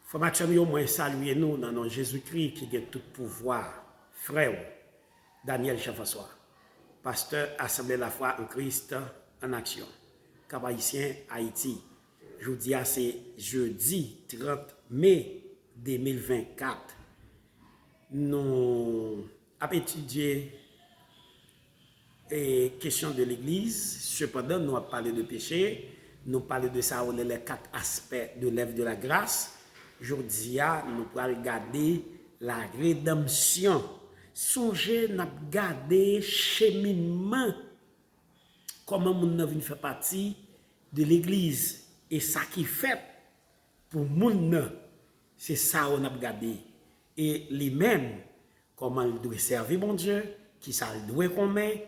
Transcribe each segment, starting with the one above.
Formation yo moins saluer nous dans nom Jésus-Christ qui a tout pouvoir. Frère Daniel Jean-François, pasteur Assemblée la foi en Christ en action. Cap-Haïtien Haïti. Jeudi c'est jeudi 30 mai 2024. Nous avons étudié les questions de l'Église. Cependant, nous avons parlé de péché. Nous parlons de ça, on est les 4 aspects de l'œuvre de la grâce. Aujourd'hui, nous allons regarder la rédemption. Songez, nous allons regarder cheminement. Comment nous vient faire partie de l'Église. Et ça qui fait pour nous, c'est ça qu'on a regardé. Et lui-même, comment il doit servir mon Dieu, qui ça il doit commettre,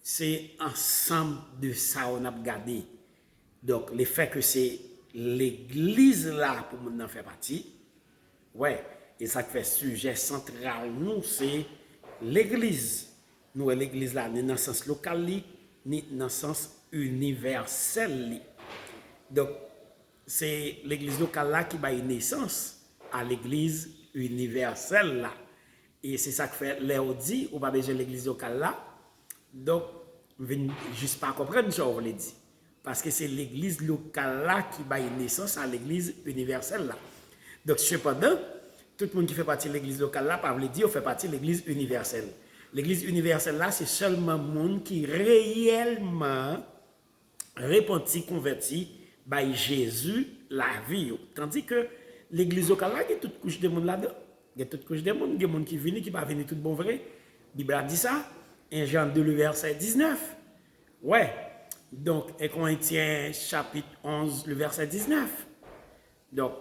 c'est ensemble de ça qu'on a regardé. Donc, le fait que c'est l'église là pour nous en faire partie, ouais, et ça fait sujet central, nous, c'est l'église. Nous, l'église là, ni dans le sens local, ni dans le sens universel. Donc, c'est l'église locale là qui va naissance à l'église universelle là. Et c'est ça que fait Léo dit, ou pas besoin de l'église locale là. Donc, je ne viens juste pas comprendre ce qu'on veut dire. Parce que c'est l'église locale là qui va naissance à l'église universelle là. Donc, cependant, tout le monde qui fait partie de l'église locale là, pas veut dire fait partie de l'église universelle. L'église universelle là, c'est seulement le monde qui réellement repenti, converti by Jésus la vie. Tandis que l'église locale là, il y a toute couche de monde là-dedans. Il y a toute couche de monde, il y a des gens qui viennent, qui ne va venir tout bon vrai. La Bible a dit ça. 1 Jean 2, le verset 19. Ouais. Donc, 1 Corinthiens chapitre 11, le verset 19. Donc,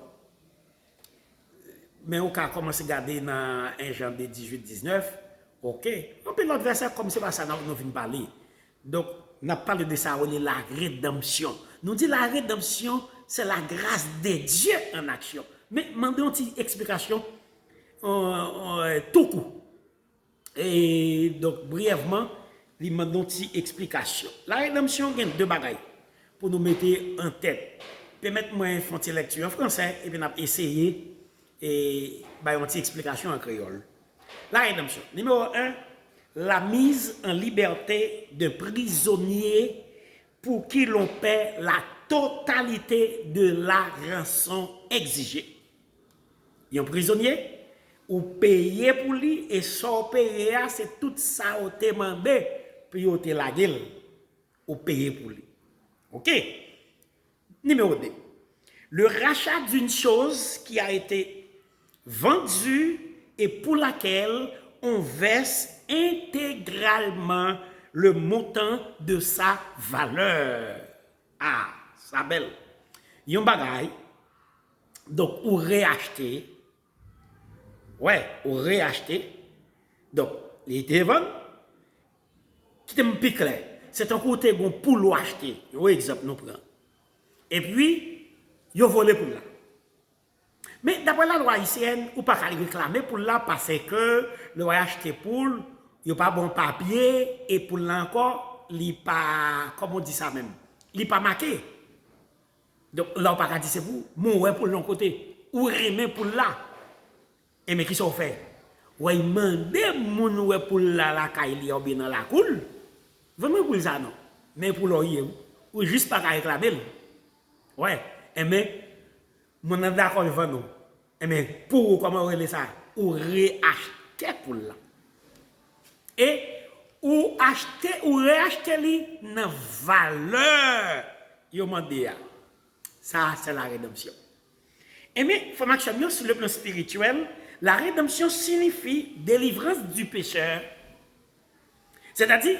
mais on peut commencer à regarder dans 1 Jean 2, 18, 19. Ok. On peut l'autre verset comme c'est pas ça, nous venons parler. Donc, on a parlé de ça, on est la rédemption. Nous dit la rédemption, c'est la grâce de Dieu en action. Mais, demandons une petite explication tout coup. Et donc, brièvement, il demande une petite explication. La rédemption, il y a 2 bagailles pour nous mettre en tête. Permettez-moi de faire une lecture en français et puis on va essayer et faire une petite explication en créole. La rédemption. Numéro 1, la mise en liberté de prisonniers pour qui l'on paie la totalité de la rançon exigée. Il y a un prisonnier, ou payer pour lui, et sans payer, c'est tout ça au demandé, puis au te la gueule, ou payer pour lui. Ok? Numéro 2. Le rachat d'une chose qui a été vendue et pour laquelle on verse intégralement le montant de sa valeur. Ah, ça belle. Il y a un bagay, donc, ou réacheter. Ouais, ou réacheter. Donc, il était vendu. Qui te me clair. C'est un côté bon pour l'acheter. Un exemple, nous prenons. Et puis, il a volé pour là. Mais d'après la loi haïtienne, ou pas qu'à réclamer pour là parce que le acheter pour, il n'y a pas bon papier et pour là encore, il n'est pas, comment on dit ça même, il n'est pas marqué. Donc là, on pas dire c'est pour, mourir pour l'autre côté, ou remet pour là. Et mais qui sont fait? Ouais, il demande moun ouais pour là, la caille, ou bien dans la coule. Vraiment pour ça, non. Mais pour l'oyer, ou juste pas qu'à réclamer. Ouais, et mais, mon d'accord avec nous. Et mais, pour comment on relève ça? Ou réacheter pour là. Et, ou acheter, ou réacheter li dans valeur. Yo mande ya. Ça, c'est la rédemption. Et mais, faut que sur le plan spirituel, la rédemption signifie délivrance du pécheur. C'est-à-dire,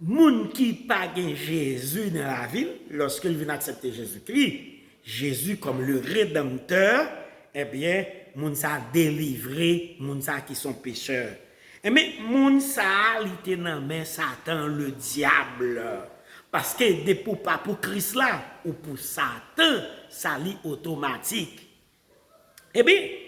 moun qui pas Jésus dans la ville, lorsqu'il vient accepter Jésus-Christ, Jésus comme le rédempteur, eh bien, moun sa délivré, moun sa qui sont pécheurs. Et mais, moun sa li te nan men Satan le diable. Parce que de pour pas pour Christ là, ou pour Satan, ça li automatique. Eh bien,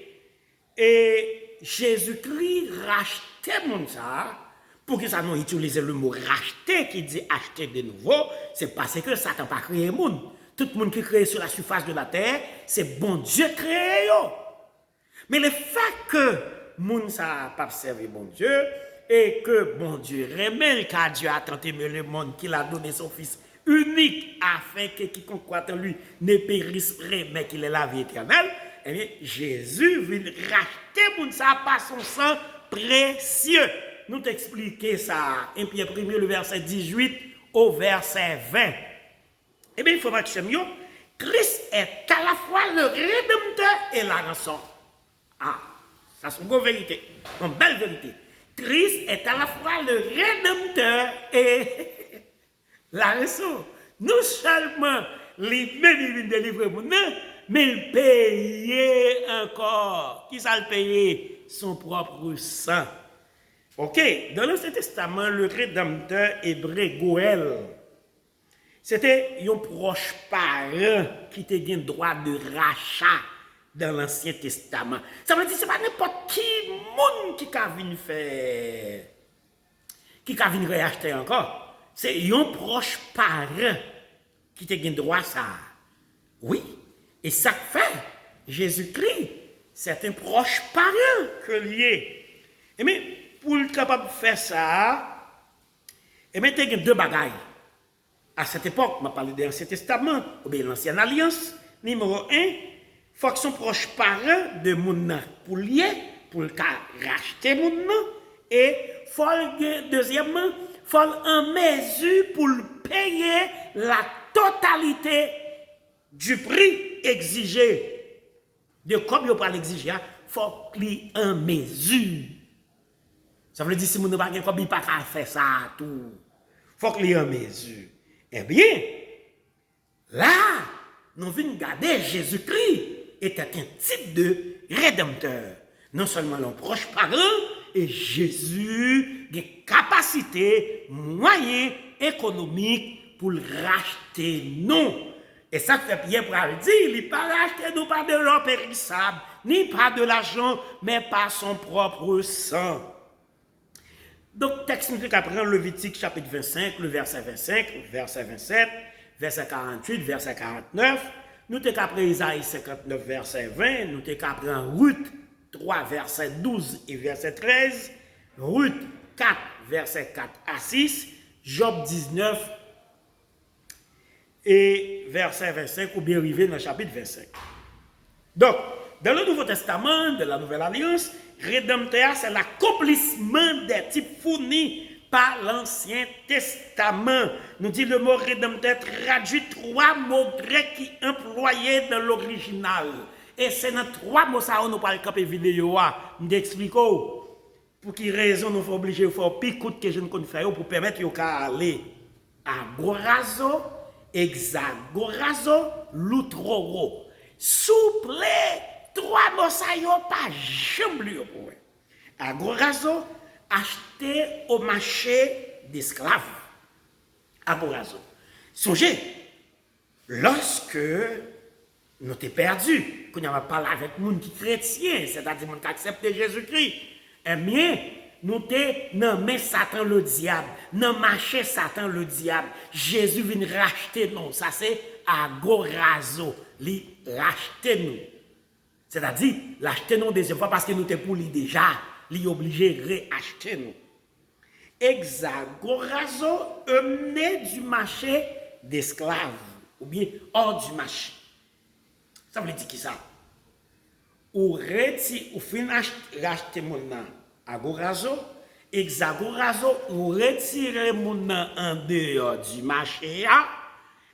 et Jésus-Christ rachetait moun sa. Pour que ça nous utilise le mot racheter qui dit acheter de nouveau, c'est parce que Satan pas créé monde. Tout le monde qui est créé sur la surface de la terre, c'est bon Dieu créé. Mais le fait que moun ça pas servi bon Dieu et que bon Dieu remet car Dieu a tant aimé le monde qu'il a donné son fils unique afin que quiconque croit en lui ne périsse pas mais qu'il ait la vie éternelle, eh bien Jésus vient racheter moun ça par son sang précieux. Nous t'expliquer ça en Pierre 1 le verset 18 au verset 20. Eh bien, il faut que mieux. Christ est à la fois le rédempteur et la rançon. Ah, ça c'est une bonne vérité, une belle vérité. Christ est à la fois le rédempteur et la rançon. Non seulement lui-même il vient délivrer mon nom, mais il paye encore. Qui ça le paye? Son propre sang. Ok, dans l'Ancien Testament, le rédempteur hébreu Goël, c'était un proche parent qui te gagne droit de rachat dans l'Ancien Testament. Ça veut dire que ce n'est pas n'importe qui monde qui a venir faire, qui a venir racheter encore. C'est un proche parent qui te gagne droit ça. Oui, et ça fait Jésus-Christ, c'est un proche parent que lié. Et mais pour être capable de faire ça, et bien, il y a deux bagailles. À cette époque, on parle de l'Ancien Testament, ou bien l'Ancienne Alliance. Numéro 1, il faut que son proche parent de mon pour lier, pour le racheter mon nom. Et deuxièmement, il faut en mesure pour payer la totalité du prix exigé. De combien on parle exiger, il faut qu'il en mesure. Ça veut dire si mon pas comme il pas faire ça tout. Faut qu'il ait en mesure. Eh bien, là, nous venons garder Jésus-Christ était un type de rédempteur. Non seulement l'un proche parent, et Jésus a des capacités, moyens économiques pour le racheter nous. Et ça fait Pierre pour le dire, il n'a pas racheté nous pas de l'or périssable, ni pas de l'argent, mais par son propre sang. Donc, texte nous apprend Lévitique chapitre 25, le verset 25, verset 27, verset 48, verset 49. Nous t'apprend Isaïe 59, verset 20. Nous t'apprend Ruth 3, verset 12 et verset 13. Ruth 4, verset 4 à 6. Job 19 et verset 25, ou bien arrivé dans le chapitre 25. Donc, dans le Nouveau Testament, de la Nouvelle Alliance, rédempteur, c'est l'accomplissement des types fournis par l'Ancien Testament. Nous dit le mot rédempteur traduit trois mots grecs qui employés dans l'original. Et c'est dans trois mots ça nous parle camper vidéo. Nous expliquons pour quelle raison nous sommes obligés de faire plus coûte que je ne connais pas pour permettre de aller agorazo, hexagorazo, lutroro. Souple. Trois mots ça yo pas jamais pour agorazo acheté au marché d'esclaves. Agorazo. Songez, lorsque nous t'es perdu, qu'on a parlé avec monde qui chrétien, c'est-à-dire monde qui accepte Jésus-Christ, eh bien, nous t'es nommé Satan le diable, non marché Satan le diable. Jésus vient racheter nous, ça c'est agorazo, li racheter nous. C'est-à-dire, l'acheter nous deuxième fois parce que nous t'es pour lui déjà, lui obligé de réacheter nous. Hexagorazo, emmené du marché d'esclaves, ou bien hors du marché. Ça veut dire qui ça? Ou reti, ou fin racheter mon nom agorazo, hexagorazo, ou retirer mon nom en dehors du marché,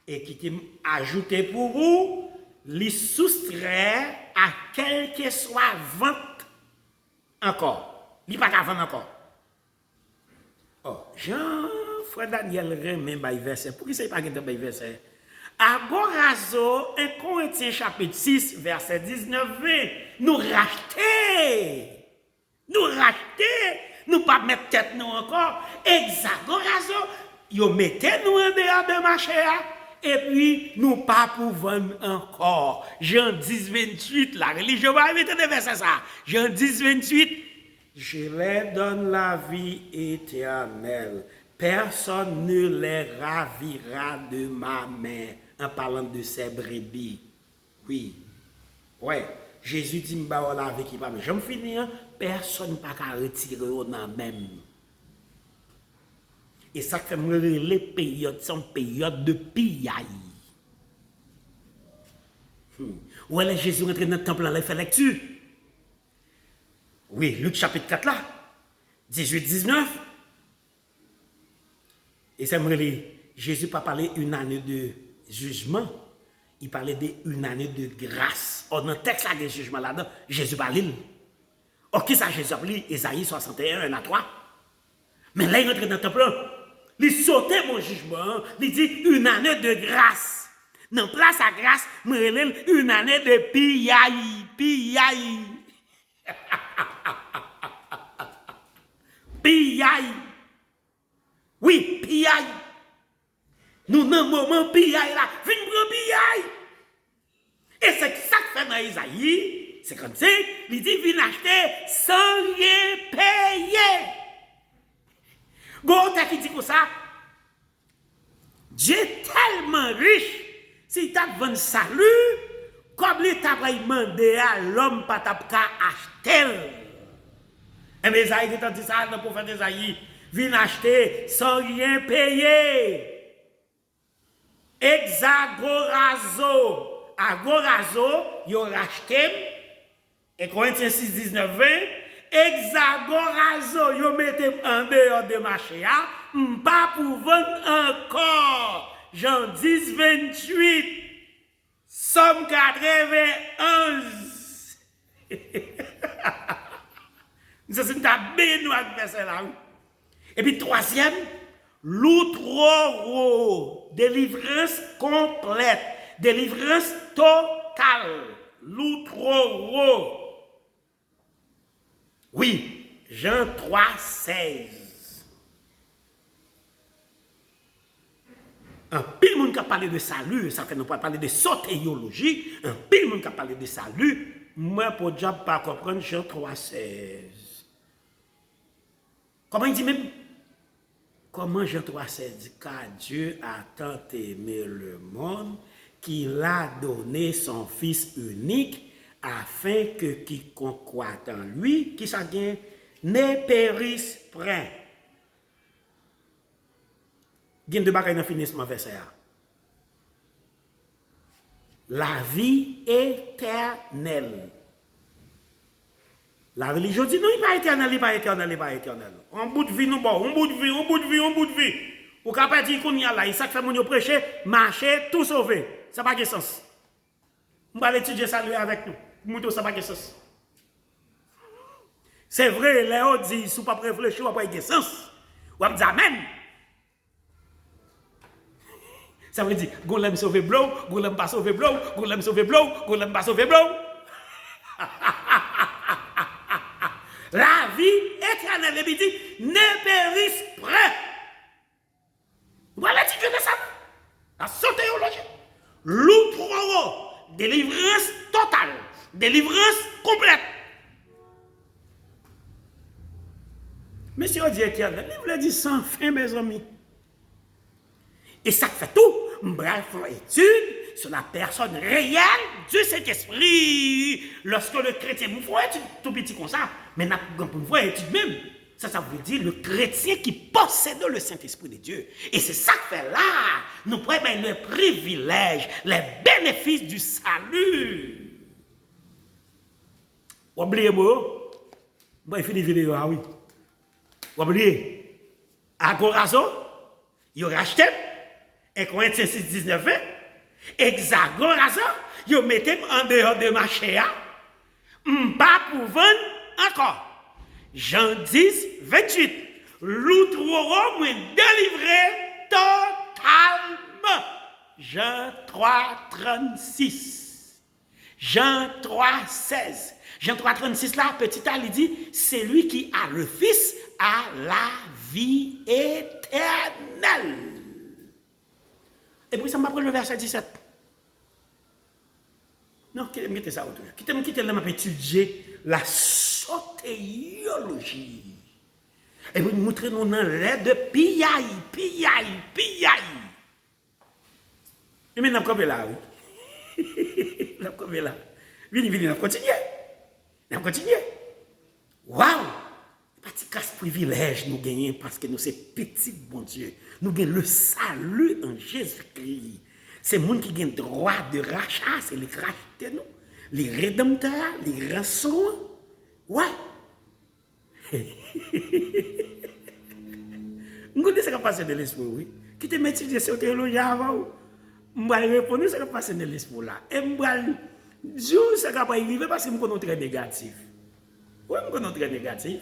et qui t'est ajouté pour vous, lui soustraire à quel que soit vente encore. Il n'y a pas qu'à vendre encore. Oh, Jean-Frère Daniel remet by verset. Pourquoi ça n'est pas qu'il y verset? Agorazo, 1 Corinthiens chapitre 6, verset 19-20. Nous racheter. Nous racheter. Nous pas mettre tête nous encore. Hexagorazo, yo mettez nous en dehors de marché. Et puis, nous pas pour vendre encore. Jean 10, 28, la religion va mettre des versets ça. Jean 10, 28, je leur donne la vie éternelle. Personne ne les ravira de ma main. en parlant de ses brebis. Oui. Ouais. Jésus dit, m'ba la avec qui pas. Mais j'aime finir, personne pas qu'à retirer au nan même. Et ça fait me les périodes sont périodes de pillaille. Où est Jésus rentré dans le temple, là, il fait lecture. Oui, Luc chapitre 4 là, 18-19. Et ça me dit, Jésus pas parlé une année de jugement, il parlait d'une année de grâce. Or, dans le texte là, de jugement là-dedans, Jésus parle. Or, qui ça Jésus a pris? Ésaïe 61, 1 à 3. Mais là, il rentre dans le temple, il sautait mon jugement, il dit une année de grâce. Dans place à grâce, je relève une année de pillaille. Pillaille. Oui, pillaille. Nous, dans le moment pillaille là, viens prendre pillaille. Et c'est ça que fait dans Isaïe 55, il dit viens acheter sans rien payer. Goûte qui dit comme ça, Dieu est tellement riche, si tu as besoin de salut, comme l'État va demander à l'homme pas acheter. Et mais Isaïe dit ça, le prophète Isaïe, viens acheter sans rien payer. Hexagorazo, agorazo, yo racheté, et Corinthiens 6, 19, 20, hexagorazo, yo mettez en dehors de marché, pas pour vendre encore. Jean 10, 28, Somme 91. Ça, c'est une bénoire de verset là. Et puis, troisième, l'outroro, délivrance complète, délivrance totale, l'outroro. Oui, Jean 3, 16. Un pile monde qui a parlé de salut, ça fait nous pas parler de sotéologie, un pile monde qui a parlé de salut, moi pour déjà pas comprendre Jean 3, 16. Comment il dit même? Comment Jean 3, 16 dit? Car Dieu a tant aimé le monde qu'il a donné son Fils unique afin que quiconque croit en lui, qui s'en vient, ne périsse point. Il y a deux bagages dans le finissement verset. La vie éternelle. La religion dit non, il n'est pas éternel, il n'est pas éternel, il n'est pas éternel. On bout de vie, nous bon, on bout de vie, on bout de vie, on bout de vie. Ou quand on dit qu'on y a là, il s'est fait mon prêcher, marcher, tout sauver. Ça n'a pas de sens. On va étudier ça avec nous. Mouton, ça n'a pas de sens. C'est vrai, les autres disent, si vous ne pas réfléchir, vous n'avez pas de sens. Vous avez dit amen. Ça veut dire, Golem sauver blow, Golem pas sauver blow, Golem sauver blow, Golem pas sauver blow. La vie éternelle, il dit, ne périsse point. Voilà l'étude de ça. La sotéologie. L'outroro, délivrance totale, délivrance complète. Monsieur dit éternel, il voulait dire sans fin, mes amis. Et ça fait tout. Bref, faut étude sur la personne réelle du Saint-Esprit. Lorsque le chrétien, vous voyez étude tout petit comme ça, mais vous voyez étude même. Ça veut dire le chrétien qui possède le Saint-Esprit de Dieu. Et c'est ça que fait là. Nous prenons le privilège, les bénéfices du salut. Oubliez-moi. Bon, il fait des vidéos, ah oui. Oubliez. Agorazo, il a racheté. Et Corinthiens 6, 19, 20, hexagorazo, vous mettez en dehors de marché, pas pour vendre encore. Jean 10, 28, l'outroro m'a délivré totalement. Jean 3, 36. Jean 3, 16. Jean 3, 36 là, petit A, il dit, c'est lui qui a le Fils à la vie éternelle. Et puis ça m'a pris le verset 17. Non, mettez ça autour. Quittez là, m'a étudier la sotéologie. Et puis montrez-nous dans l'air de pillaille. Et maintenant, on là, oui. On là. Vini, on continue. On continue. Waouh! Petit casse privilège nous gagnons parce que nous sommes petits, bon Dieu. Nous gagnons le salut en Jésus-Christ. C'est le monde qui gagne droit de rachat, c'est les racheter nous. Les rédempteurs, les rançons. Ouais. Nous connaissons ce qui passe dans l'esprit, oui. Qui te met sur théologie avant. Je vais répondre ce qui passe dans l'esprit là. Et je vais dire ce qui va arriver parce que je suis très négatif. Oui, je suis très négatif.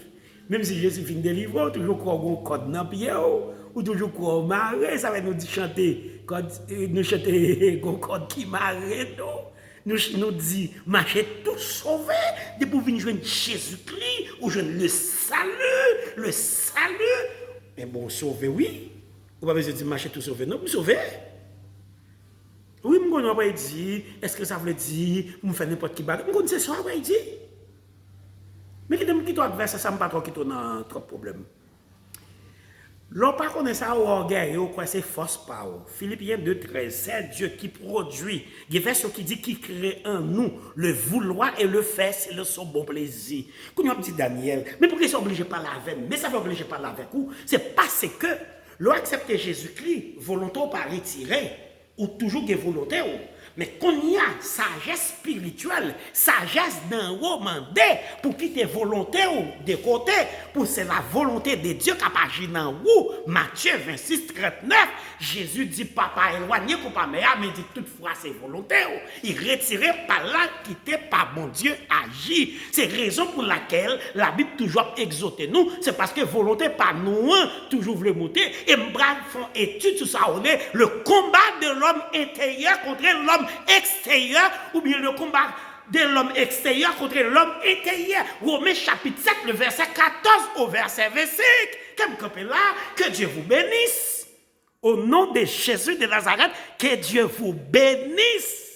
Même si Jésus finit de livrer, toujours croire au code dans le pied, ou toujours croire au marais, ça va nous chanter, nous chanter au code qui marais, nous dit, marcher tout sauvé, de pour venir joindre Jésus-Christ, ou joindre le salut. Mais bon, sauvé, oui. Ou pas besoin de dire marcher tout sauvé, non, vous sauvé. Oui, je ne sais pas dire, est-ce que ça veut dire, je fais n'importe qui bague, je ne sais pas dire. Mais qui doit faire ça, ça me pas trop qui dans trop de problèmes. L'on pas connaît ça au orgueil, ou quoi c'est force power. Philippiens 2:13, c'est Dieu qui produit. Il y a verset qui dit qui crée en nous le vouloir et le faire, c'est le son bon plaisir. Quand on dit Daniel, mais pourquoi ils sont obligés par la veine? Mais ça veut obliger par la veine ou c'est parce que l'on accepte Jésus-Christ, volonté ou pas retiré, ou toujours des volontés. Mais qu'on y a sagesse spirituelle, sagesse d'un haut mandé pour quitter volonté ou de côté, pour c'est la volonté de Dieu qui a agi dans vous. Matthieu 26:39, Jésus dit papa éloigné pour pas mais dit toutefois c'est volonté. Il retirait par là, quitter par bon Dieu agir. C'est raison pour laquelle la Bible toujours exhorte nous, c'est parce que volonté par nous toujours voulait monter et m'bral font étude sur ça on est le combat de l'homme intérieur contre l'homme extérieur ou bien le combat de l'homme extérieur contre l'homme intérieur. Romains chapitre 7, le verset 14 au verset 25. Comme là, que Dieu vous bénisse. Au nom de Jésus de Nazareth, que Dieu vous bénisse.